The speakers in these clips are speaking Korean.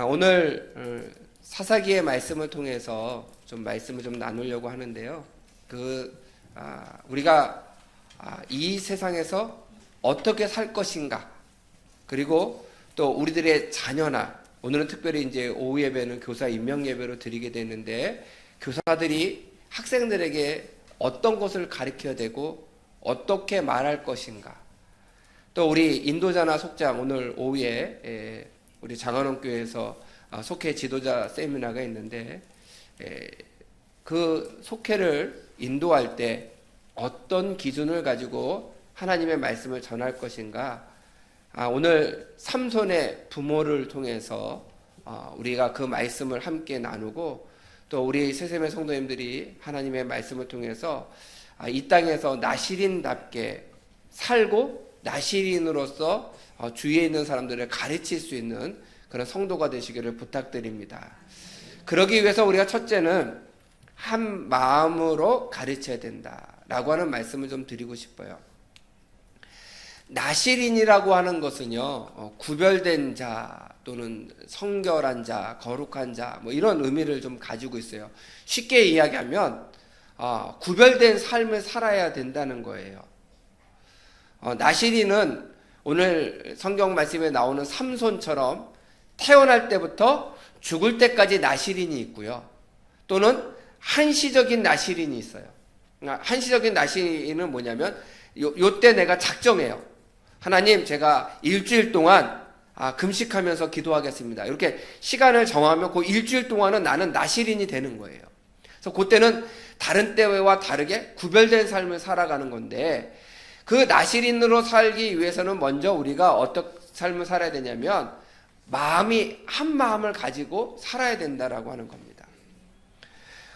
오늘 사사기의 말씀을 통해서 좀 말씀을 좀 나누려고 하는데요. 우리가 이 세상에서 어떻게 살 것인가, 그리고 또 우리들의 자녀나, 오늘은 특별히 이제 오후 예배는 교사 임명 예배로 드리게 되는데, 교사들이 학생들에게 어떤 것을 가르쳐야 되고 어떻게 말할 것인가, 또 우리 인도자나 속장, 오늘 오후에 우리 장안원 교회에서 속회 지도자 세미나가 있는데, 그 속회를 인도할 때 어떤 기준을 가지고 하나님의 말씀을 전할 것인가, 오늘 삼손의 부모를 통해서 우리가 그 말씀을 함께 나누고, 또 우리 세세매 성도님들이 하나님의 말씀을 통해서 이 땅에서 나시린답게 살고 나시린으로서 주위에 있는 사람들을 가르칠 수 있는 그런 성도가 되시기를 부탁드립니다. 그러기 위해서 우리가 첫째는 한 마음으로 가르쳐야 된다라고 하는 말씀을 좀 드리고 싶어요. 나시린이라고 하는 것은요, 구별된 자 또는 성결한 자, 거룩한 자, 뭐 이런 의미를 좀 가지고 있어요. 쉽게 이야기하면 구별된 삶을 살아야 된다는 거예요. 나시린은 오늘 성경 말씀에 나오는 삼손처럼 태어날 때부터 죽을 때까지 나시린이 있고요. 또는 한시적인 나시린이 있어요. 한시적인 나시린은 뭐냐면 요때 내가 작정해요. 하나님, 제가 일주일 동안 금식하면서 기도하겠습니다. 이렇게 시간을 정하면 그 일주일 동안은 나는 나시린이 되는 거예요. 그래서 그때는 다른 때와 다르게 구별된 삶을 살아가는 건데, 그 나시린으로 살기 위해서는 먼저 우리가 어떤 삶을 살아야 되냐면 마음이 한 마음을 가지고 살아야 된다라고 하는 겁니다.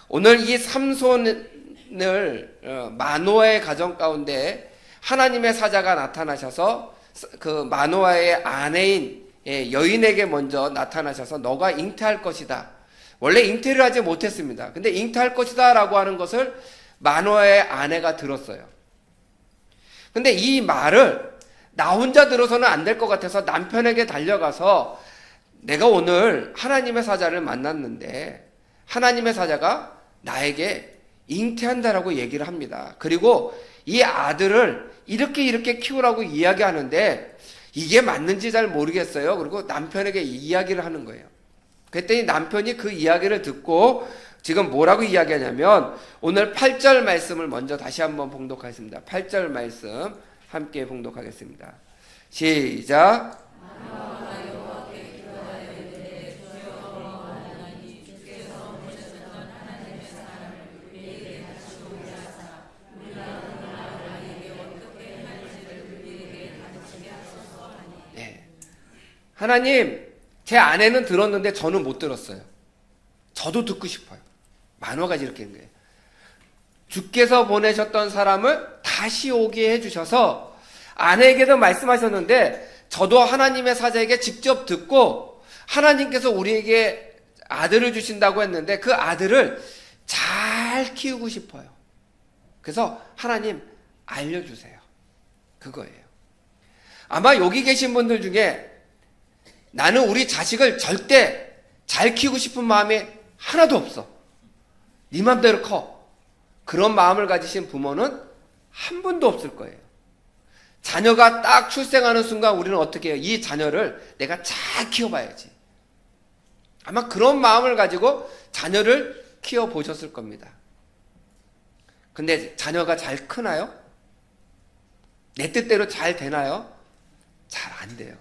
오늘 이 삼손을 마노아의 가정 가운데 하나님의 사자가 나타나셔서 그 마노아의 아내인 여인에게 먼저 나타나셔서 너가 잉태할 것이다. 원래 잉태를 하지 못했습니다. 근데 잉태할 것이다 라고 하는 것을 마노아의 아내가 들었어요. 근데 이 말을 나 혼자 들어서는 안 될 것 같아서 남편에게 달려가서, 내가 오늘 하나님의 사자를 만났는데 하나님의 사자가 나에게 잉태한다라고 얘기를 합니다. 그리고 이 아들을 이렇게 키우라고 이야기하는데 이게 맞는지 잘 모르겠어요. 그리고 남편에게 이야기를 하는 거예요. 그랬더니 남편이 그 이야기를 듣고 지금 뭐라고 이야기하냐면, 오늘 8절 말씀을 먼저 다시 한번 봉독하겠습니다. 8절 말씀 함께 봉독하겠습니다. 시작. 하나님, 제 아내는 들었는데 저는 못 들었어요. 저도 듣고 싶어요. 만화가 이렇게 된 거예요. 주께서 보내셨던 사람을 다시 오게 해주셔서, 아내에게도 말씀하셨는데 저도 하나님의 사자에게 직접 듣고, 하나님께서 우리에게 아들을 주신다고 했는데 그 아들을 잘 키우고 싶어요. 그래서 하나님 알려주세요. 그거예요. 아마 여기 계신 분들 중에 나는 우리 자식을 절대 잘 키우고 싶은 마음이 하나도 없어. 네 맘대로 커. 그런 마음을 가지신 부모는 한 분도 없을 거예요. 자녀가 딱 출생하는 순간 우리는 어떻게 해요? 이 자녀를 내가 잘 키워봐야지. 아마 그런 마음을 가지고 자녀를 키워보셨을 겁니다. 근데 자녀가 잘 크나요? 내 뜻대로 잘 되나요? 잘 안 돼요.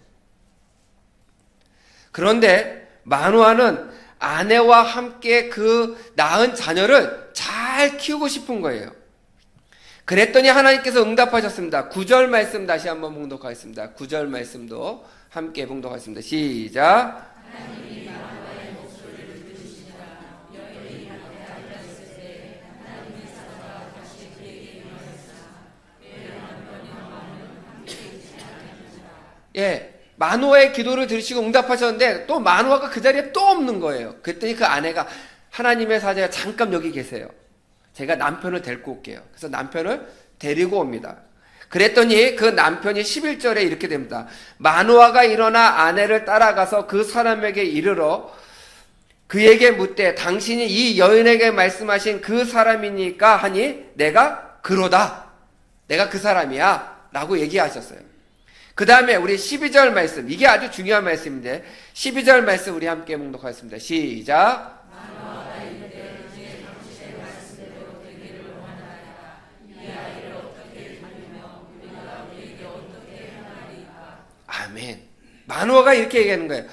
그런데 마노아는 아내와 함께 그 낳은 자녀를 잘 키우고 싶은 거예요. 그랬더니 하나님께서 응답하셨습니다. 9절 말씀 다시 한번 봉독하겠습니다. 9절 말씀도 함께 봉독하겠습니다. 시작. 마노아의 기도를 들으시고 응답하셨는데 또 마노아가 그 자리에 또 없는 거예요. 그랬더니 그 아내가, 하나님의 사자가 잠깐 여기 계세요. 제가 남편을 데리고 올게요. 그래서 남편을 데리고 옵니다. 그랬더니 그 남편이 11절에 이렇게 됩니다. 마누아가 일어나 아내를 따라가서 그 사람에게 이르러 그에게 묻되 당신이 이 여인에게 말씀하신 그 사람이니까 하니 내가 그로다. 내가 그 사람이야. 라고 얘기하셨어요. 그 다음에 우리 12절 말씀, 이게 아주 중요한 말씀인데 12절 말씀 우리 함께 묵독하겠습니다. 시작. 아멘. 마누아가 이렇게 얘기하는 거예요.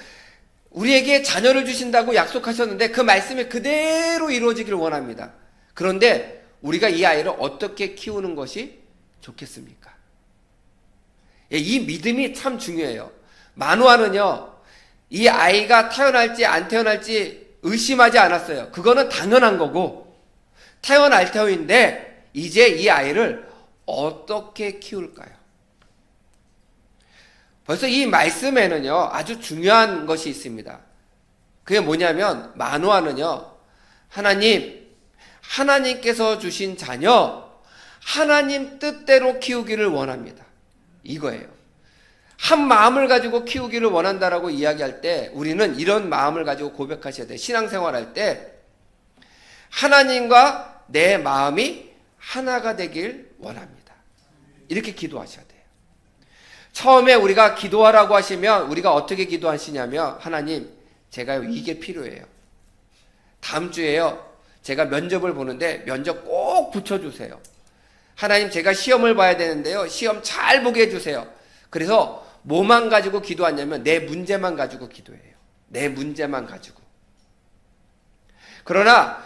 우리에게 자녀를 주신다고 약속하셨는데 그 말씀이 그대로 이루어지기를 원합니다. 그런데 우리가 이 아이를 어떻게 키우는 것이 좋겠습니까? 이 믿음이 참 중요해요. 마누아는요, 이 아이가 태어날지 안 태어날지 의심하지 않았어요. 그거는 당연한 거고 태어날 터인데 이제 이 아이를 어떻게 키울까요? 벌써 이 말씀에는요, 아주 중요한 것이 있습니다. 그게 뭐냐면, 마누아는요, 하나님께서 주신 자녀, 하나님 뜻대로 키우기를 원합니다. 이거예요. 한 마음을 가지고 키우기를 원한다라고 이야기할 때, 우리는 이런 마음을 가지고 고백하셔야 돼요. 신앙생활할 때, 하나님과 내 마음이 하나가 되길 원합니다. 이렇게 기도하셔야 돼요. 처음에 우리가 기도하라고 하시면 우리가 어떻게 기도하시냐면 하나님 제가 이게 필요해요. 다음 주에요. 제가 면접을 보는데 면접 꼭 붙여주세요. 하나님 제가 시험을 봐야 되는데요. 시험 잘 보게 해주세요. 그래서 뭐만 가지고 기도하냐면 내 문제만 가지고 기도해요. 내 문제만 가지고. 그러나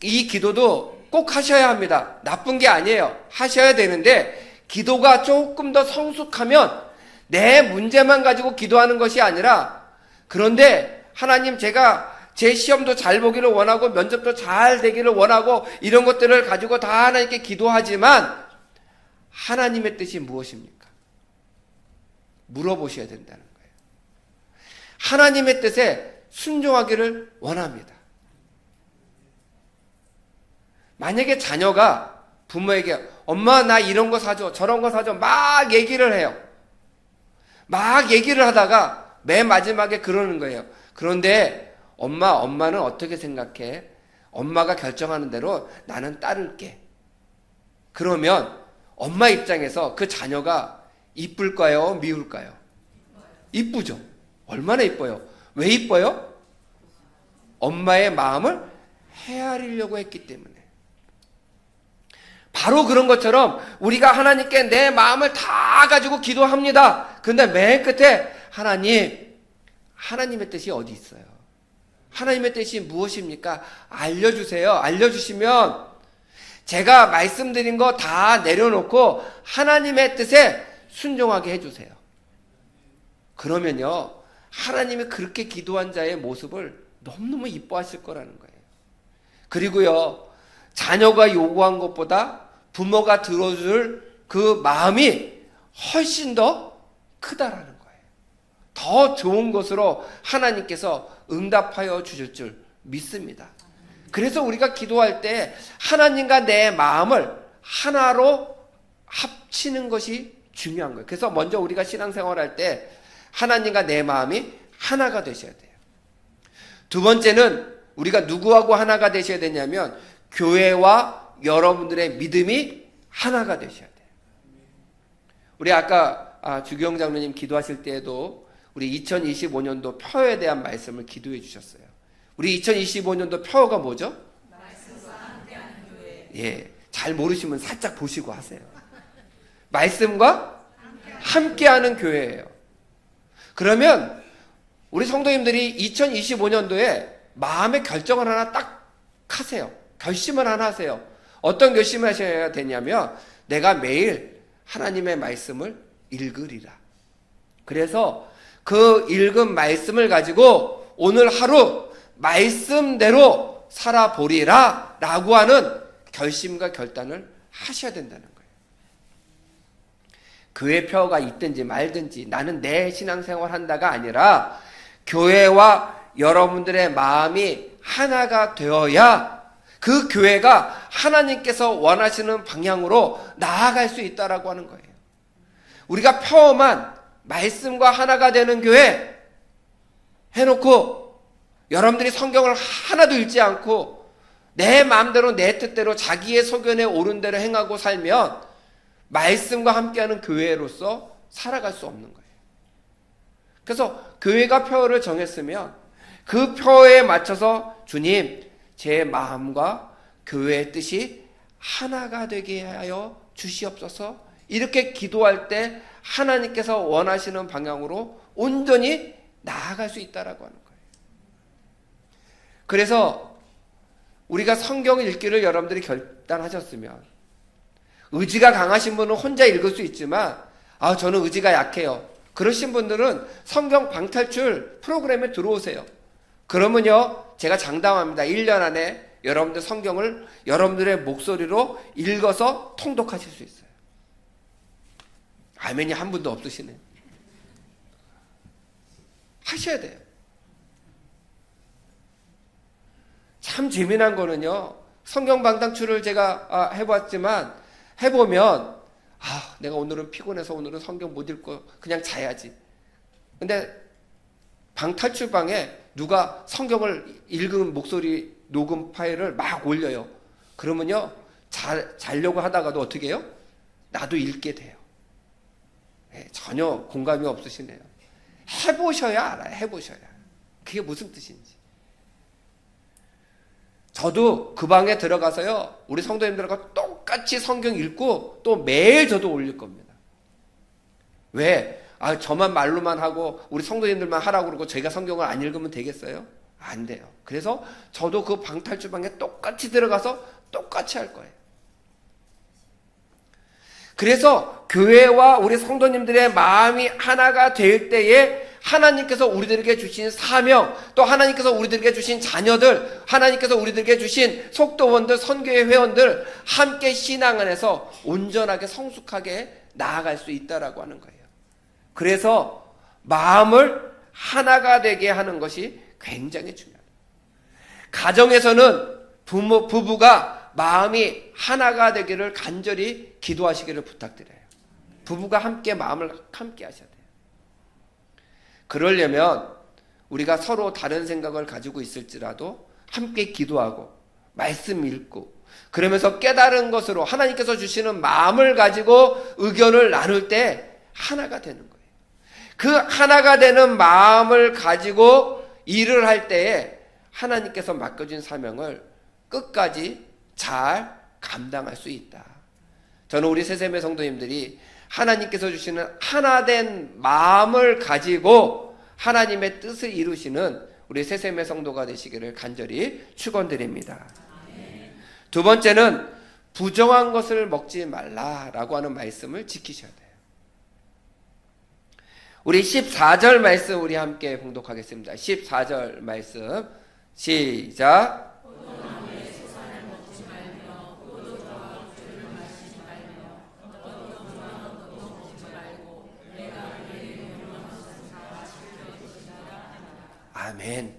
이 기도도 꼭 하셔야 합니다. 나쁜 게 아니에요. 하셔야 되는데 기도가 조금 더 성숙하면 내 문제만 가지고 기도하는 것이 아니라 그런데 하나님 제가 제 시험도 잘 보기를 원하고 면접도 잘 되기를 원하고 이런 것들을 가지고 다 하나님께 기도하지만 하나님의 뜻이 무엇입니까? 물어보셔야 된다는 거예요. 하나님의 뜻에 순종하기를 원합니다. 만약에 자녀가 부모에게 엄마 나 이런 거 사줘 저런 거 사줘 막 얘기를 해요. 막 얘기를 하다가 맨 마지막에 그러는 거예요. 그런데 엄마는 어떻게 생각해? 엄마가 결정하는 대로 나는 따를게. 그러면 엄마 입장에서 그 자녀가 이쁠까요? 미울까요? 이쁘죠. 얼마나 이뻐요. 왜 이뻐요? 엄마의 마음을 헤아리려고 했기 때문에. 바로 그런 것처럼 우리가 하나님께 내 마음을 다 가지고 기도합니다. 근데 맨 끝에 하나님의 뜻이 어디 있어요? 하나님의 뜻이 무엇입니까? 알려주세요. 알려주시면 제가 말씀드린 거 다 내려놓고 하나님의 뜻에 순종하게 해주세요. 그러면요, 하나님이 그렇게 기도한 자의 모습을 너무너무 이뻐하실 거라는 거예요. 그리고요, 자녀가 요구한 것보다 부모가 들어줄 그 마음이 훨씬 더 크다라는 거예요. 더 좋은 것으로 하나님께서 응답하여 주실 줄 믿습니다. 그래서 우리가 기도할 때 하나님과 내 마음을 하나로 합치는 것이 중요한 거예요. 그래서 먼저 우리가 신앙생활할 때 하나님과 내 마음이 하나가 되셔야 돼요. 두 번째는 우리가 누구하고 하나가 되셔야 되냐면 교회와 여러분들의 믿음이 하나가 되셔야 돼요. 우리 아까 주기영 장로님 기도하실 때에도 우리 2025년도 표에 대한 말씀을 기도해 주셨어요. 우리 2025년도 표가 뭐죠? 말씀과 함께하는 교회. 예, 잘 모르시면 살짝 보시고 하세요. 말씀과 함께하는 교회예요. 그러면 우리 성도님들이 2025년도에 마음의 결정을 하나 딱 하세요. 결심을 하나 하세요. 어떤 결심을 하셔야 되냐면 내가 매일 하나님의 말씀을 읽으리라. 그래서 그 읽은 말씀을 가지고 오늘 하루 말씀대로 살아보리라 라고 하는 결심과 결단을 하셔야 된다는 거예요. 교회 표가 있든지 말든지 나는 내 신앙생활 한다가 아니라 교회와 여러분들의 마음이 하나가 되어야 그 교회가 하나님께서 원하시는 방향으로 나아갈 수 있다라고 하는 거예요. 우리가 평험한 말씀과 하나가 되는 교회 해놓고 여러분들이 성경을 하나도 읽지 않고 내 마음대로 내 뜻대로 자기의 소견에 옳은 대로 행하고 살면 말씀과 함께하는 교회로서 살아갈 수 없는 거예요. 그래서 교회가 표를 정했으면 그 표에 맞춰서 주님, 제 마음과 교회의 뜻이 하나가 되게 하여 주시옵소서, 이렇게 기도할 때 하나님께서 원하시는 방향으로 온전히 나아갈 수 있다라고 하는 거예요. 그래서 우리가 성경 읽기를 여러분들이 결단하셨으면, 의지가 강하신 분은 혼자 읽을 수 있지만 저는 의지가 약해요, 그러신 분들은 성경 방탈출 프로그램에 들어오세요. 그러면요, 제가 장담합니다. 1년 안에 여러분들 성경을 여러분들의 목소리로 읽어서 통독하실 수 있어요. 아멘이 한 분도 없으시네. 하셔야 돼요. 참 재미난 거는요, 성경 방탈출을 제가 해봤지만 해보면 내가 오늘은 피곤해서 오늘은 성경 못 읽고 그냥 자야지. 근데 방탈출방에 누가 성경을 읽은 목소리 녹음 파일을 막 올려요. 그러면요, 자려고 하다가도 어떻게 해요? 나도 읽게 돼요. 전혀 공감이 없으시네요. 해보셔야 알아요. 해보셔야. 그게 무슨 뜻인지. 저도 그 방에 들어가서요, 우리 성도님들과 똑같이 성경 읽고 또 매일 저도 올릴 겁니다. 왜? 저만 말로만 하고 우리 성도님들만 하라고 그러고 저희가 성경을 안 읽으면 되겠어요? 안 돼요. 그래서 저도 그 방탈출방에 똑같이 들어가서 똑같이 할 거예요. 그래서 교회와 우리 성도님들의 마음이 하나가 될 때에 하나님께서 우리들에게 주신 사명, 또 하나님께서 우리들에게 주신 자녀들, 하나님께서 우리들에게 주신 속도원들, 선교회 회원들 함께 신앙 안에서 온전하게 성숙하게 나아갈 수 있다라고 하는 거예요. 그래서 마음을 하나가 되게 하는 것이 굉장히 중요합니다. 가정에서는 부부가 마음이 하나가 되기를 간절히 기도하시기를 부탁드려요. 부부가 함께 마음을 함께 하셔야 돼요. 그러려면 우리가 서로 다른 생각을 가지고 있을지라도 함께 기도하고 말씀 읽고 그러면서 깨달은 것으로 하나님께서 주시는 마음을 가지고 의견을 나눌 때 하나가 되는 거예요. 그 하나가 되는 마음을 가지고 일을 할 때에 하나님께서 맡겨준 사명을 끝까지 잘 감당할 수 있다. 저는 우리 새샘의 성도님들이 하나님께서 주시는 하나된 마음을 가지고 하나님의 뜻을 이루시는 우리 새샘의 성도가 되시기를 간절히 축원드립니다. 두 번째는 부정한 것을 먹지 말라라고 하는 말씀을 지키셔야 돼요. 우리 14절 말씀 우리 함께 봉독하겠습니다. 14절 말씀 시작. 아멘.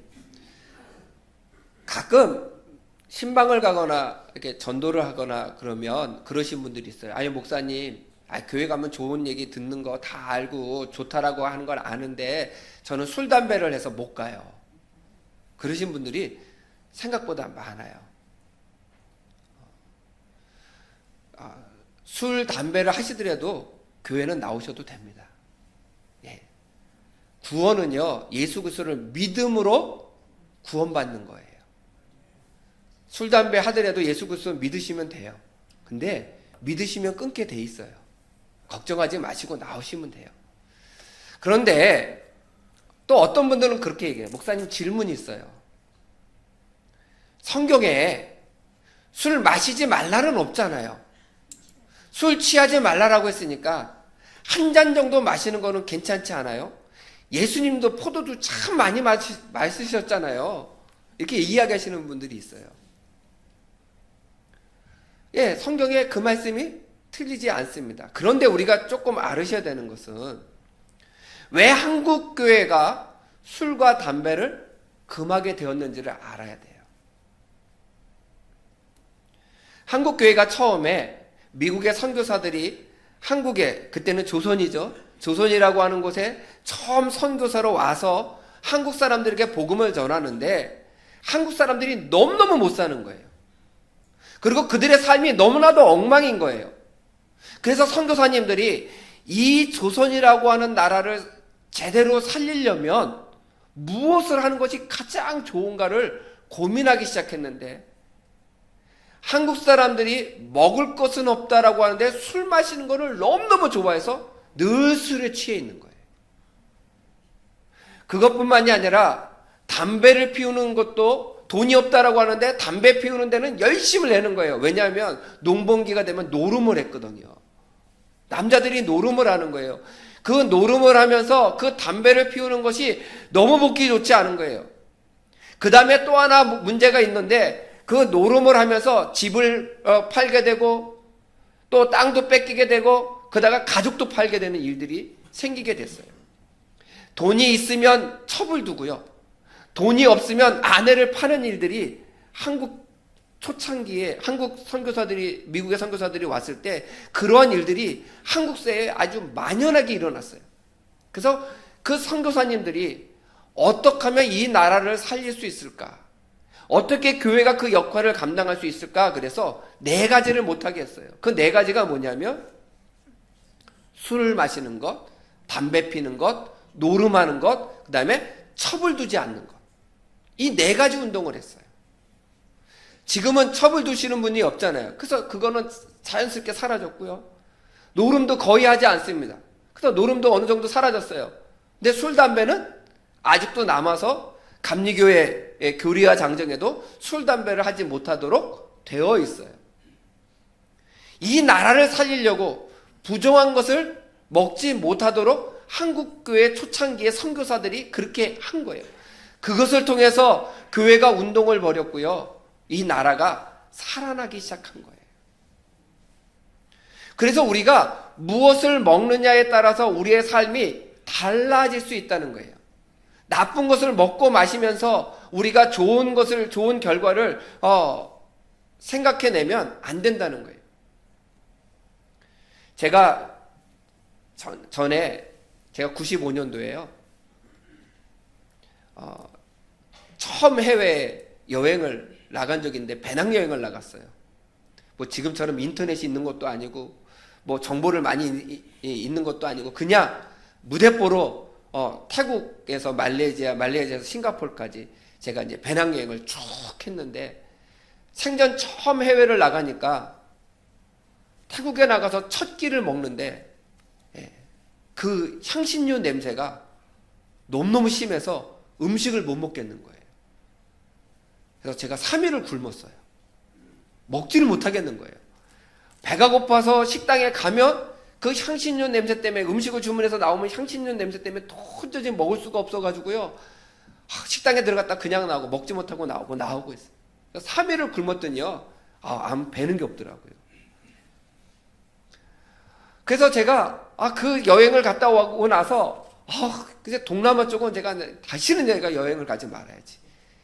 가끔 신방을 가거나 이렇게 전도를 하거나 그러면 그러신 분들이 있어요. 아니 목사님, 교회 가면 좋은 얘기 듣는 거 다 알고 좋다라고 하는 걸 아는데 저는 술 담배를 해서 못 가요. 그러신 분들이 생각보다 많아요. 술 담배를 하시더라도 교회는 나오셔도 됩니다. 구원은요, 예수 그리스도를 믿음으로 구원받는 거예요. 술 담배 하더라도 예수 그리스도 믿으시면 돼요. 근데 믿으시면 끊게 돼 있어요. 걱정하지 마시고 나오시면 돼요. 그런데 또 어떤 분들은 그렇게 얘기해요. 목사님, 질문이 있어요. 성경에 술 마시지 말라는 없잖아요. 술 취하지 말라라고 했으니까 한 잔 정도 마시는 거는 괜찮지 않아요? 예수님도 포도주 참 많이 마시셨잖아요. 이렇게 이야기하시는 분들이 있어요. 성경에 그 말씀이 틀리지 않습니다. 그런데 우리가 조금 알으셔야 되는 것은 왜 한국 교회가 술과 담배를 금하게 되었는지를 알아야 돼요. 한국 교회가 처음에 미국의 선교사들이 한국에, 그때는 조선이죠. 조선이라고 하는 곳에 처음 선교사로 와서 한국 사람들에게 복음을 전하는데 한국 사람들이 너무너무 못 사는 거예요. 그리고 그들의 삶이 너무나도 엉망인 거예요. 그래서 선교사님들이 이 조선이라고 하는 나라를 제대로 살리려면 무엇을 하는 것이 가장 좋은가를 고민하기 시작했는데 한국 사람들이 먹을 것은 없다라고 하는데 술 마시는 것을 너무너무 좋아해서 늘 술에 취해 있는 거예요. 그것뿐만이 아니라 담배를 피우는 것도 돈이 없다라고 하는데 담배 피우는 데는 열심을 내는 거예요. 왜냐하면 농번기가 되면 노름을 했거든요. 남자들이 노름을 하는 거예요. 그 노름을 하면서 그 담배를 피우는 것이 너무 먹기 좋지 않은 거예요. 그 다음에 또 하나 문제가 있는데 그 노름을 하면서 집을 팔게 되고 또 땅도 뺏기게 되고 그러다가 가족도 팔게 되는 일들이 생기게 됐어요. 돈이 있으면 첩을 두고요. 돈이 없으면 아내를 파는 일들이 한국 초창기에 한국 선교사들이 미국의 선교사들이 왔을 때 그러한 일들이 한국사회에 아주 만연하게 일어났어요. 그래서 그 선교사님들이 어떻게 하면 이 나라를 살릴 수 있을까? 어떻게 교회가 그 역할을 감당할 수 있을까? 그래서 4가지를 못하게 했어요. 그 4가지가 뭐냐면 술을 마시는 것, 담배 피는 것, 노름하는 것, 그 다음에 첩을 두지 않는 것. 이 4가지 운동을 했어요. 지금은 첩을 두시는 분이 없잖아요. 그래서 그거는 자연스럽게 사라졌고요. 노름도 거의 하지 않습니다. 그래서 노름도 어느 정도 사라졌어요. 근데 술, 담배는 아직도 남아서 감리교회 교리와 장정에도 술, 담배를 하지 못하도록 되어 있어요. 이 나라를 살리려고 부정한 것을 먹지 못하도록 한국교회 초창기의 선교사들이 그렇게 한 거예요. 그것을 통해서 교회가 운동을 벌였고요. 이 나라가 살아나기 시작한 거예요. 그래서 우리가 무엇을 먹느냐에 따라서 우리의 삶이 달라질 수 있다는 거예요. 나쁜 것을 먹고 마시면서 우리가 좋은 것을, 좋은 결과를 생각해내면 안 된다는 거예요. 제가 전에 제가 95년도에요. 처음 해외 여행을 나간 적이 있는데 배낭여행을 나갔어요. 뭐 지금처럼 인터넷이 있는 것도 아니고 뭐 정보를 많이 있는 것도 아니고 그냥 무대뽀로 태국에서 말레이시아에서 싱가포르까지 제가 이제 배낭여행을 쭉 했는데 생전 처음 해외를 나가니까 태국에 나가서 첫 끼를 먹는데 그 향신료 냄새가 너무너무 심해서 음식을 못 먹겠는 거예요. 그래서 제가 3일을 굶었어요. 먹지를 못하겠는 거예요. 배가 고파서 식당에 가면 그 향신료 냄새 때문에 음식을 주문해서 나오면 향신료 냄새 때문에 도저히 먹을 수가 없어가지고요. 식당에 들어갔다 그냥 나오고 먹지 못하고 나오고 있어요. 3일을 굶었더니요. 배는 게 없더라고요. 그래서 제가 그 여행을 갔다 오고 나서 그래서 동남아 쪽은 제가 다시는 내가 여행을 가지 말아야지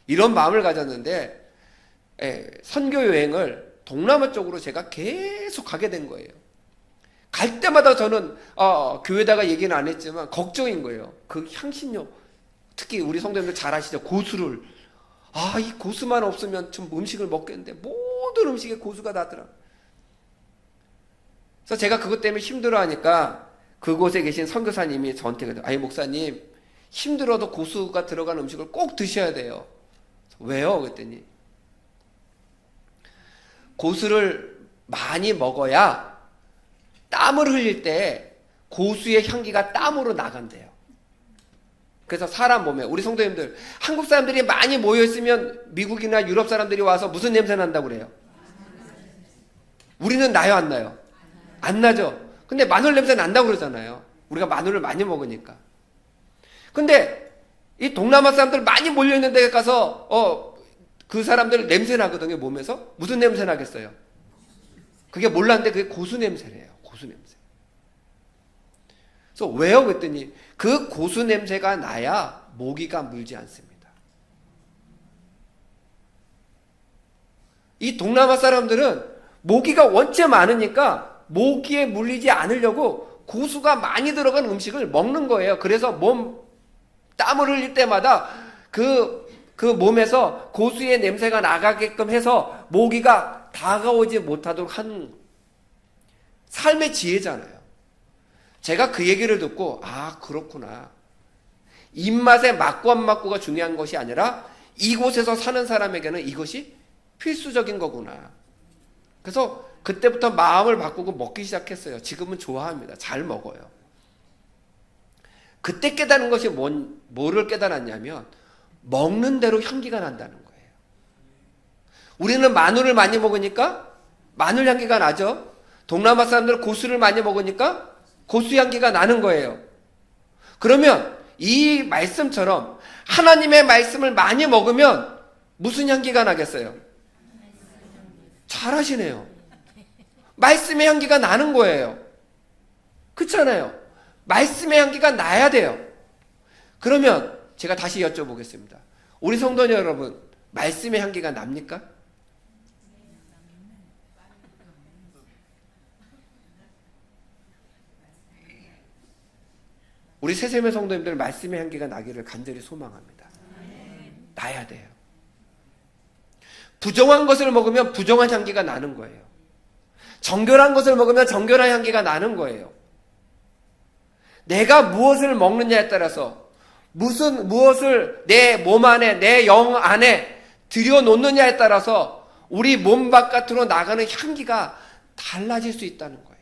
이런 마음을 가졌는데 선교 여행을 동남아 쪽으로 제가 계속 가게 된 거예요. 갈 때마다 저는 교회다가 얘기는 안 했지만 걱정인 거예요. 그 향신료 특히 우리 성도님들 잘 아시죠? 고수를 이 고수만 없으면 좀 음식을 먹겠는데 모든 음식에 고수가 나더라고요. 그래서 제가 그것 때문에 힘들어하니까 그곳에 계신 선교사님이 저한테 그래요. 목사님 힘들어도 고수가 들어간 음식을 꼭 드셔야 돼요. 왜요? 그랬더니 고수를 많이 먹어야 땀을 흘릴 때 고수의 향기가 땀으로 나간대요. 그래서 사람 몸에 우리 성도님들 한국 사람들이 많이 모여있으면 미국이나 유럽 사람들이 와서 무슨 냄새 난다고 그래요? 우리는 나요 안 나요? 안 나죠. 근데 마늘 냄새 난다고 그러잖아요. 우리가 마늘을 많이 먹으니까. 근데 이 동남아 사람들 많이 몰려있는 데 가서 그 사람들 냄새 나거든요. 몸에서. 무슨 냄새 나겠어요? 그게 몰랐는데 그게 고수 냄새래요. 고수 냄새. 그래서 왜요? 그랬더니 그 고수 냄새가 나야 모기가 물지 않습니다. 이 동남아 사람들은 모기가 원체 많으니까 모기에 물리지 않으려고 고수가 많이 들어간 음식을 먹는 거예요. 그래서 땀을 흘릴 때마다 그 몸에서 고수의 냄새가 나가게끔 해서 모기가 다가오지 못하도록 한 삶의 지혜잖아요. 제가 그 얘기를 듣고 그렇구나. 입맛에 맞고 안 맞고가 중요한 것이 아니라 이곳에서 사는 사람에게는 이것이 필수적인 거구나. 그래서 그때부터 마음을 바꾸고 먹기 시작했어요. 지금은 좋아합니다. 잘 먹어요. 그때 깨달은 것이 뭐를 깨달았냐면 먹는 대로 향기가 난다는 거예요. 우리는 마늘을 많이 먹으니까 마늘 향기가 나죠. 동남아 사람들은 고수를 많이 먹으니까 고수 향기가 나는 거예요. 그러면 이 말씀처럼 하나님의 말씀을 많이 먹으면 무슨 향기가 나겠어요? 잘하시네요. 말씀의 향기가 나는 거예요. 그렇잖아요. 말씀의 향기가 나야 돼요. 그러면 제가 다시 여쭤보겠습니다. 우리 성도 여러분, 말씀의 향기가 납니까? 우리 새샘의 성도님들 말씀의 향기가 나기를 간절히 소망합니다. 나야 돼요. 부정한 것을 먹으면 부정한 향기가 나는 거예요. 정결한 것을 먹으면 정결한 향기가 나는 거예요. 내가 무엇을 먹느냐에 따라서 무엇을 내 몸 안에 내 영 안에 들여놓느냐에 따라서 우리 몸 바깥으로 나가는 향기가 달라질 수 있다는 거예요.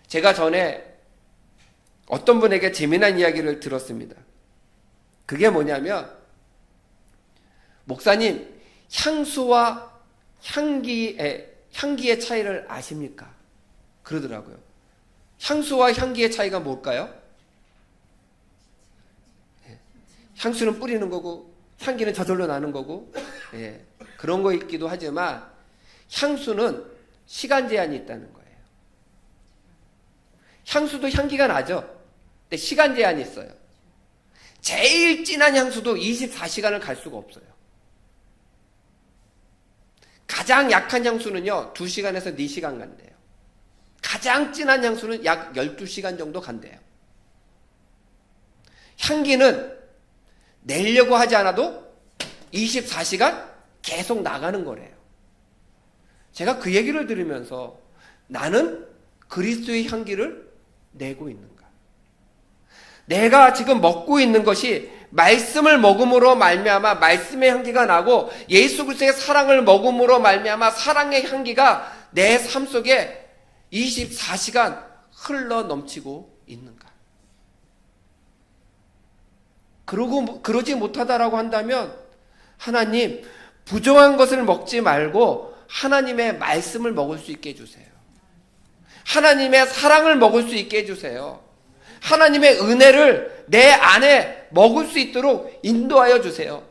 제가 전에 어떤 분에게 재미난 이야기를 들었습니다. 그게 뭐냐면 목사님, 향수와 향기의 차이를 아십니까? 그러더라고요. 향수와 향기의 차이가 뭘까요? 향수는 뿌리는 거고 향기는 저절로 나는 거고 그런 거 있기도 하지만 향수는 시간 제한이 있다는 거예요. 향수도 향기가 나죠. 근데 시간 제한이 있어요. 제일 진한 향수도 24시간을 갈 수가 없어요. 가장 약한 향수는요 2시간에서 4시간 간대요. 가장 진한 향수는 약 12시간 정도 간대요. 향기는 내려고 하지 않아도 24시간 계속 나가는 거래요. 제가 그 얘기를 들으면서 나는 그리스도의 향기를 내고 있는가? 내가 지금 먹고 있는 것이 말씀을 먹음으로 말미암아 말씀의 향기가 나고 예수 그리스도의 사랑을 먹음으로 말미암아 사랑의 향기가 내 삶 속에 24시간 흘러 넘치고 있는가? 그러지 못하다라고 한다면 하나님, 부정한 것을 먹지 말고 하나님의 말씀을 먹을 수 있게 해주세요. 하나님의 사랑을 먹을 수 있게 해주세요. 하나님의 은혜를 내 안에 먹을 수 있도록 인도하여 주세요.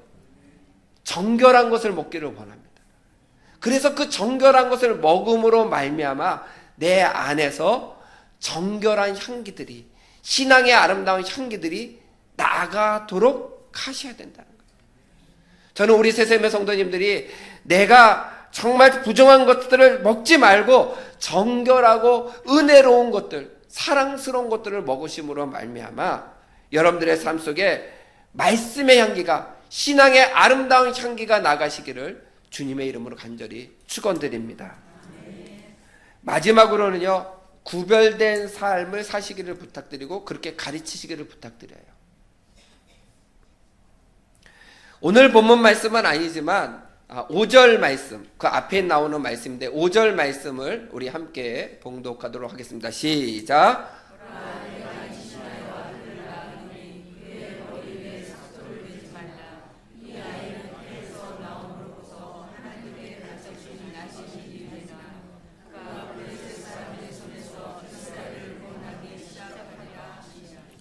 정결한 것을 먹기를 원합니다. 그래서 그 정결한 것을 먹음으로 말미암아 내 안에서 정결한 향기들이, 신앙의 아름다운 향기들이 나가도록 하셔야 된다는 거예요. 저는 우리 새샘의 성도님들이 내가 정말 부정한 것들을 먹지 말고 정결하고 은혜로운 것들, 사랑스러운 것들을 먹으심으로 말미암아 여러분들의 삶 속에 말씀의 향기가, 신앙의 아름다운 향기가 나가시기를 주님의 이름으로 간절히 축원드립니다. 마지막으로는요, 구별된 삶을 사시기를 부탁드리고 그렇게 가르치시기를 부탁드려요. 오늘 본문 말씀은 아니지만 5절 말씀, 그 앞에 나오는 말씀인데 5절 말씀을 우리 함께 봉독하도록 하겠습니다. 시작.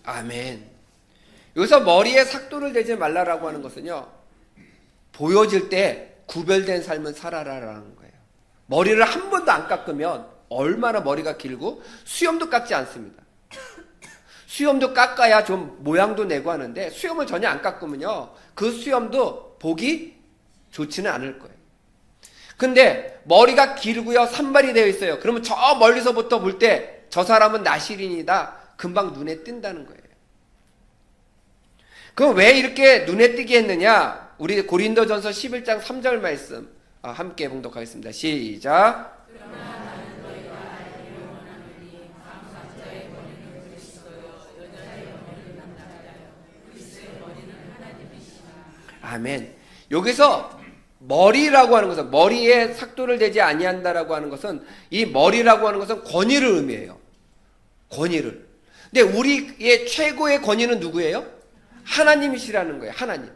아멘. 여기서 머리에 삭도를 대지 말라라고 하는 것은요, 보여질 때 구별된 삶을 살아라라는 거예요. 머리를 한 번도 안 깎으면 얼마나 머리가 길고 수염도 깎지 않습니다. 수염도 깎아야 좀 모양도 내고 하는데 수염을 전혀 안 깎으면요, 그 수염도 보기 좋지는 않을 거예요. 근데 머리가 길고요, 산발이 되어 있어요. 그러면 저 멀리서부터 볼 때 저 사람은 나시린이다. 금방 눈에 띈다는 거예요. 그럼 왜 이렇게 눈에 띄게 했느냐? 우리 고린도전서 11장 3절 말씀 함께 봉독하겠습니다. 시작. 아멘. 여기서 머리라고 하는 것은, 머리에 삭도를 대지 아니한다라고 하는 것은, 이 머리라고 하는 것은 권위를 의미해요. 권위를. 근데 우리의 최고의 권위는 누구예요? 하나님이시라는 거예요. 하나님.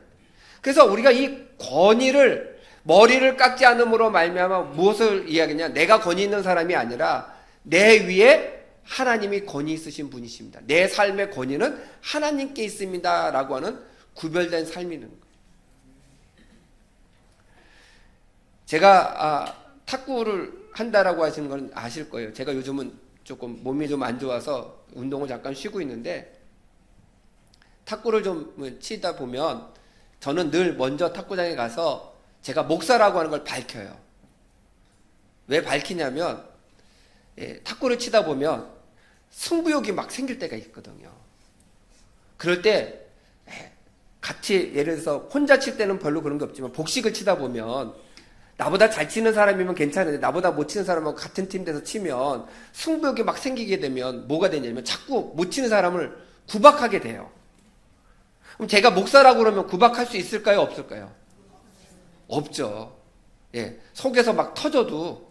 그래서 우리가 이 권위를, 머리를 깎지 않음으로 말미암아 무엇을 이야기하냐? 내가 권위 있는 사람이 아니라 내 위에 하나님이 권위 있으신 분이십니다. 내 삶의 권위는 하나님께 있습니다 라고 하는 구별된 삶이는 거예요. 제가 탁구를 한다라고 하시는 건 아실 거예요. 제가 요즘은 조금 몸이 좀 안 좋아서 운동을 잠깐 쉬고 있는데, 탁구를 좀 치다 보면 저는 늘 먼저 탁구장에 가서 제가 목사라고 하는 걸 밝혀요. 왜 밝히냐면, 탁구를 치다 보면 승부욕이 막 생길 때가 있거든요. 그럴 때 같이, 예를 들어서 혼자 칠 때는 별로 그런 게 없지만 복식을 치다 보면 나보다 잘 치는 사람이면 괜찮은데 나보다 못 치는 사람하고 같은 팀 돼서 치면 승부욕이 막 생기게 되면 뭐가 되냐면 자꾸 못 치는 사람을 구박하게 돼요. 그럼 제가 목사라고 그러면 구박할 수 있을까요? 없을까요? 없죠. 예, 속에서 막 터져도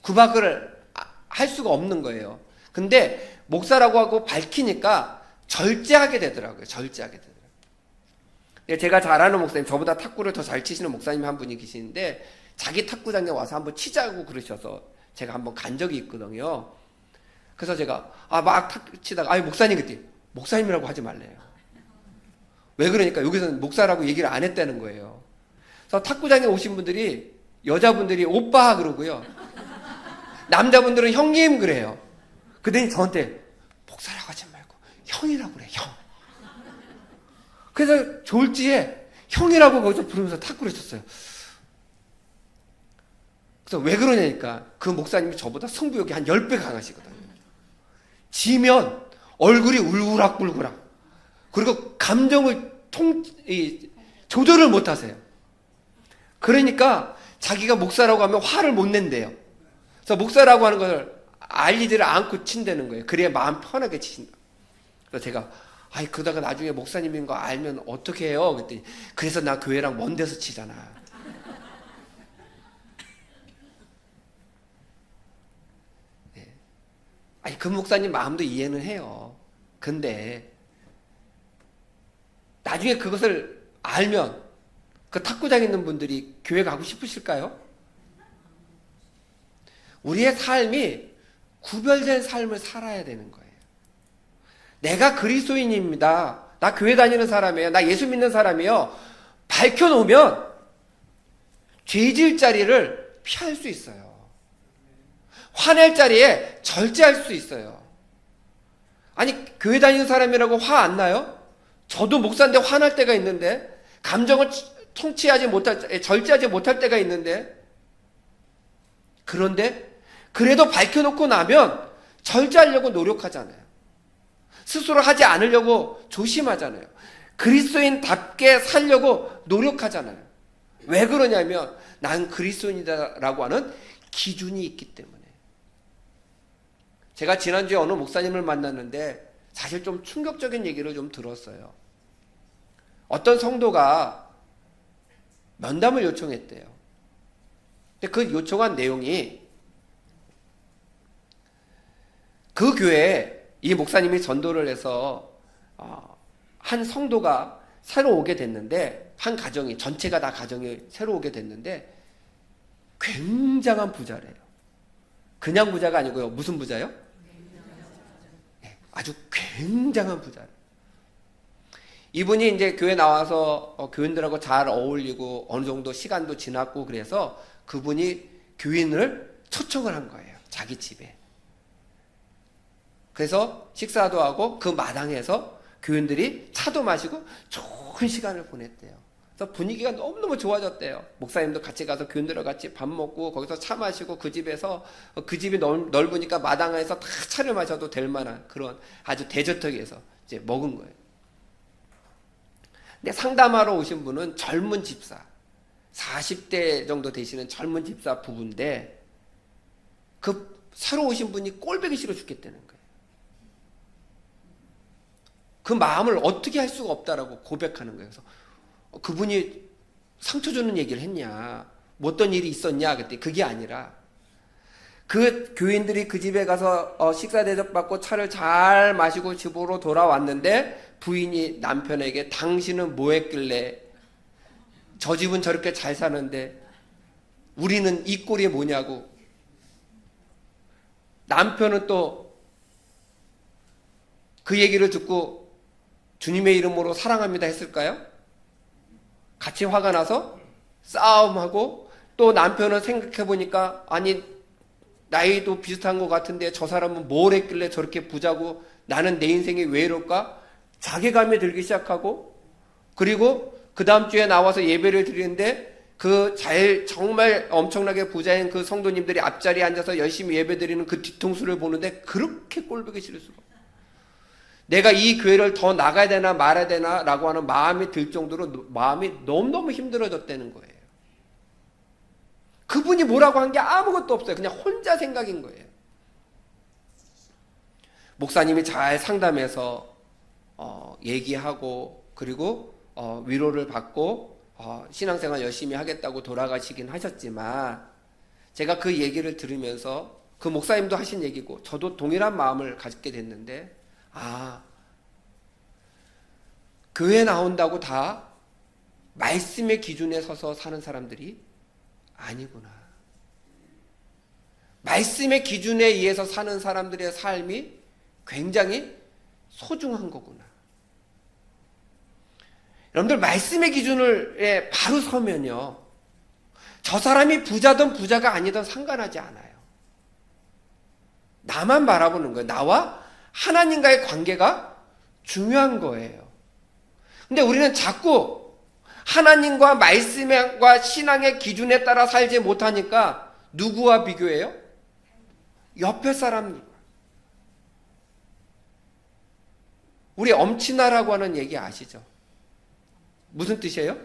구박을 할 수가 없는 거예요. 근데 목사라고 하고 밝히니까 절제하게 되더라고요. 절제하게 되더라고요. 예, 제가 잘 아는 목사님, 저보다 탁구를 더 잘 치시는 목사님 한 분이 계시는데 자기 탁구장에 와서 한번 치자고 그러셔서 제가 한번 간 적이 있거든요. 그래서 제가 막 탁구 치다가 목사님, 그때 목사님이라고 하지 말래요. 왜 그러니까 여기서는 목사라고 얘기를 안 했다는 거예요. 그래서 탁구장에 오신 분들이, 여자분들이 오빠 그러고요, 남자분들은 형님 그래요. 그랬더니 저한테 목사라고 하지 말고 형이라고 그래, 형. 그래서 졸지에 형이라고 거기서 부르면서 탁구를 쳤어요. 그래서 왜 그러냐니까 그 목사님이 저보다 승부욕이 한 10배 강하시거든요. 지면 얼굴이 울그락불그락, 그리고 감정을 조절을 못 하세요. 그러니까 자기가 목사라고 하면 화를 못 낸대요. 그래서 목사라고 하는 걸 알리지를 않고 친다는 거예요. 그래야 마음 편하게 치신다. 그래서 제가 그러다가 나중에 목사님인 거 알면 어떻게 해요? 그랬더니 그래서 나 교회랑 먼 데서 치잖아. 그 목사님 마음도 이해는 해요. 근데 나중에 그것을 알면 그 탁구장에 있는 분들이 교회 가고 싶으실까요? 우리의 삶이 구별된 삶을 살아야 되는 거예요. 내가 그리스도인입니다. 나 교회 다니는 사람이에요. 나 예수 믿는 사람이에요. 밝혀놓으면 죄질 자리를 피할 수 있어요. 화낼 자리에 절제할 수 있어요. 아니, 교회 다니는 사람이라고 화 안 나요? 저도 목사인데 화날 때가 있는데, 감정을 절제하지 못할 때가 있는데, 그런데 그래도 밝혀놓고 나면 절제하려고 노력하잖아요. 스스로 하지 않으려고 조심하잖아요. 그리스도인답게 살려고 노력하잖아요. 왜 그러냐면 난 그리스도인이다라고 하는 기준이 있기 때문에. 제가 지난주에 어느 목사님을 만났는데 사실 좀 충격적인 얘기를 좀 들었어요. 어떤 성도가 면담을 요청했대요. 근데 그 요청한 내용이, 그 교회에 이 목사님이 전도를 해서 한 성도가 새로 오게 됐는데, 한 가정이, 전체가 다 가정이 새로 오게 됐는데 굉장한 부자래요. 그냥 부자가 아니고요. 무슨 부자요? 아주 굉장한 부자래요. 이분이 이제 교회 나와서 교인들하고 잘 어울리고 어느 정도 시간도 지났고 그래서 그분이 교인을 초청을 한 거예요. 자기 집에. 그래서 식사도 하고 그 마당에서 교인들이 차도 마시고 좋은 시간을 보냈대요. 그래서 분위기가 너무너무 좋아졌대요. 목사님도 같이 가서 교인들과 같이 밥 먹고 거기서 차 마시고 그 집에서 그 집이 넓으니까 마당에서 다 차를 마셔도 될 만한 그런 아주 대저택에서 이제 먹은 거예요. 근데 상담하러 오신 분은 젊은 집사, 40대 정도 되시는 젊은 집사 부부인데 그 새로 오신 분이 꼴보기 싫어 죽겠다는 거예요. 그 마음을 어떻게 할 수가 없다라고 고백하는 거예요. 그래서 그분이 상처 주는 얘기를 했냐, 뭐 어떤 일이 있었냐 그때 그게 아니라 그 교인들이 그 집에 가서 식사 대접받고 차를 잘 마시고 집으로 돌아왔는데 부인이 남편에게 당신은 뭐 했길래 저 집은 저렇게 잘 사는데 우리는 이 꼴이 뭐냐고. 남편은 또 그 얘기를 듣고 주님의 이름으로 사랑합니다 했을까요? 같이 화가 나서 싸움하고 또 남편은 생각해 보니까 아니 나이도 비슷한 것 같은데 저 사람은 뭘 했길래 저렇게 부자고 나는 내 인생이 왜 이럴까? 자괴감이 들기 시작하고 그리고 그 다음 주에 나와서 예배를 드리는데 그 정말 엄청나게 부자인 그 성도님들이 앞자리에 앉아서 열심히 예배 드리는 그 뒤통수를 보는데 그렇게 꼴보기 싫을 수가 없어요. 내가 이 교회를 더 나가야 되나 말아야 되나 라고 하는 마음이 들 정도로 마음이 너무너무 힘들어졌다는 거예요. 그분이 뭐라고 한 게 아무것도 없어요. 그냥 혼자 생각인 거예요. 목사님이 잘 상담해서 얘기하고 그리고 위로를 받고 신앙생활 열심히 하겠다고 돌아가시긴 하셨지만 제가 그 얘기를 들으면서 그 목사님도 하신 얘기고 저도 동일한 마음을 갖게 됐는데 교회 나온다고 다 말씀의 기준에 서서 사는 사람들이 아니구나. 말씀의 기준에 의해서 사는 사람들의 삶이 굉장히 소중한 거구나. 여러분들 말씀의 기준에 바로 서면요. 저 사람이 부자든 부자가 아니든 상관하지 않아요. 나만 바라보는 거예요. 나와 하나님과의 관계가 중요한 거예요. 근데 우리는 자꾸 하나님과 말씀과 신앙의 기준에 따라 살지 못하니까 누구와 비교해요? 옆에 사람들과. 우리 엄친아라고 하는 얘기 아시죠? 무슨 뜻이에요?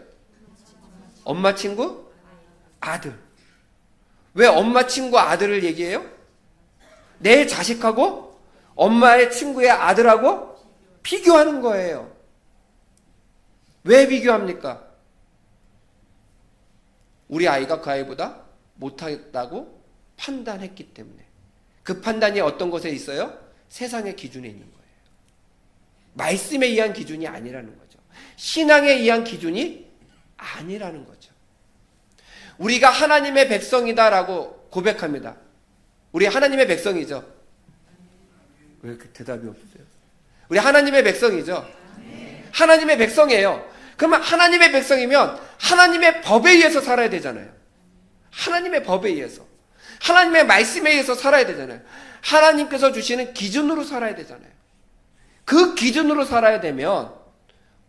엄마 친구? 아들. 왜 엄마 친구 아들을 얘기해요? 내 자식하고 엄마의 친구의 아들하고 비교하는 거예요. 왜 비교합니까? 우리 아이가 그 아이보다 못하겠다고 판단했기 때문에. 그 판단이 어떤 것에 있어요? 세상의 기준에 있는 거예요. 말씀에 의한 기준이 아니라는 거죠. 신앙에 의한 기준이 아니라는 거죠. 우리가 하나님의 백성이다라고 고백합니다. 우리 하나님의 백성이죠. 왜 이렇게 대답이 없으세요? 우리 하나님의 백성이죠. 하나님의 백성이에요. 그러면 하나님의 백성이면 하나님의 법에 의해서 살아야 되잖아요. 하나님의 법에 의해서. 하나님의 말씀에 의해서 살아야 되잖아요. 하나님께서 주시는 기준으로 살아야 되잖아요. 그 기준으로 살아야 되면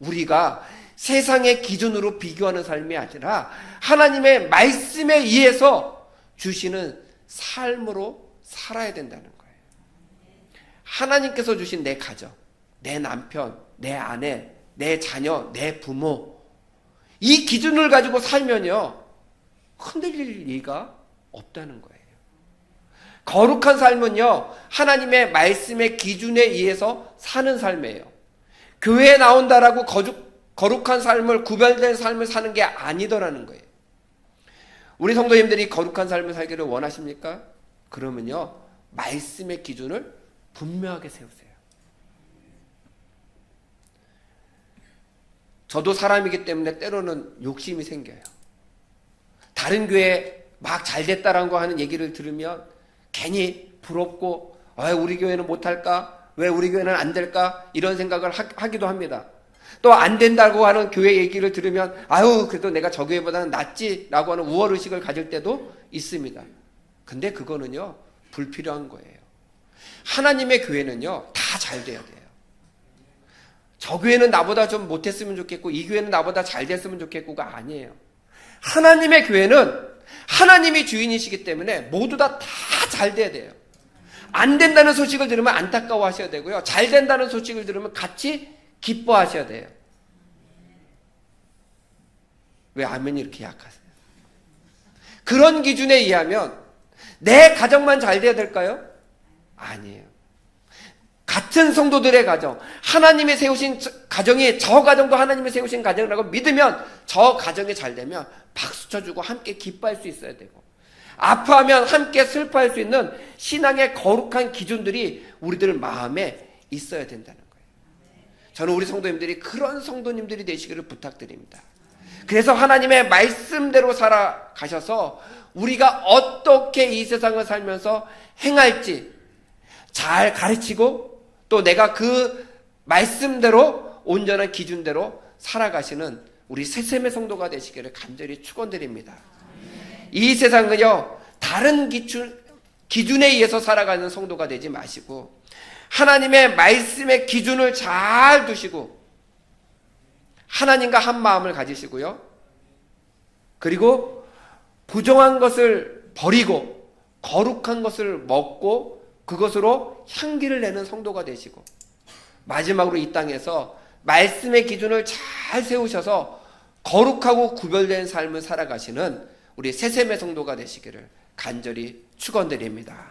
우리가 세상의 기준으로 비교하는 삶이 아니라 하나님의 말씀에 의해서 주시는 삶으로 살아야 된다는 거예요. 하나님께서 주신 내 가정, 내 남편, 내 아내, 내 자녀, 내 부모 이 기준을 가지고 살면요 흔들릴 리가 없다는 거예요. 거룩한 삶은요 하나님의 말씀의 기준에 의해서 사는 삶이에요. 교회에 나온다라고 거룩한 삶을 구별된 삶을 사는 게 아니더라는 거예요. 우리 성도님들이 거룩한 삶을 살기를 원하십니까? 그러면요 말씀의 기준을 분명하게 세우세요. 저도 사람이기 때문에 때로는 욕심이 생겨요. 다른 교회 막 잘됐다라는 거 하는 얘기를 들으면 괜히 부럽고 왜 우리 교회는 못할까? 왜 우리 교회는 안 될까? 이런 생각을 하기도 합니다. 또 안 된다고 하는 교회 얘기를 들으면 아유 그래도 내가 저 교회보다는 낫지라고 하는 우월의식을 가질 때도 있습니다. 근데 그거는요 불필요한 거예요. 하나님의 교회는요 다 잘 돼야 돼요. 저 교회는 나보다 좀 못했으면 좋겠고 이 교회는 나보다 잘 됐으면 좋겠고가 아니에요. 하나님의 교회는 하나님이 주인이시기 때문에 모두 다 잘 돼야 돼요. 안 된다는 소식을 들으면 안타까워 하셔야 되고요. 잘 된다는 소식을 들으면 같이 기뻐하셔야 돼요. 왜 아멘이 이렇게 약하세요? 그런 기준에 의하면 내 가정만 잘 돼야 될까요? 아니에요. 같은 성도들의 가정, 하나님이 세우신 가정이 저 가정도 하나님이 세우신 가정이라고 믿으면 저 가정이 잘 되면 박수 쳐주고 함께 기뻐할 수 있어야 되고, 아파하면 함께 슬퍼할 수 있는 신앙의 거룩한 기준들이 우리들 마음에 있어야 된다는 거예요. 저는 우리 성도님들이 그런 성도님들이 되시기를 부탁드립니다. 그래서 하나님의 말씀대로 살아가셔서 우리가 어떻게 이 세상을 살면서 행할지 잘 가르치고, 또 내가 그 말씀대로 온전한 기준대로 살아가시는 우리 새샘의 성도가 되시기를 간절히 축원드립니다. 이 세상은요, 다른 기준에 의해서 살아가는 성도가 되지 마시고 하나님의 말씀의 기준을 잘 두시고 하나님과 한 마음을 가지시고요, 그리고 부정한 것을 버리고 거룩한 것을 먹고 그것으로 향기를 내는 성도가 되시고, 마지막으로 이 땅에서 말씀의 기준을 잘 세우셔서 거룩하고 구별된 삶을 살아가시는 우리 새샘의 성도가 되시기를 간절히 축원드립니다.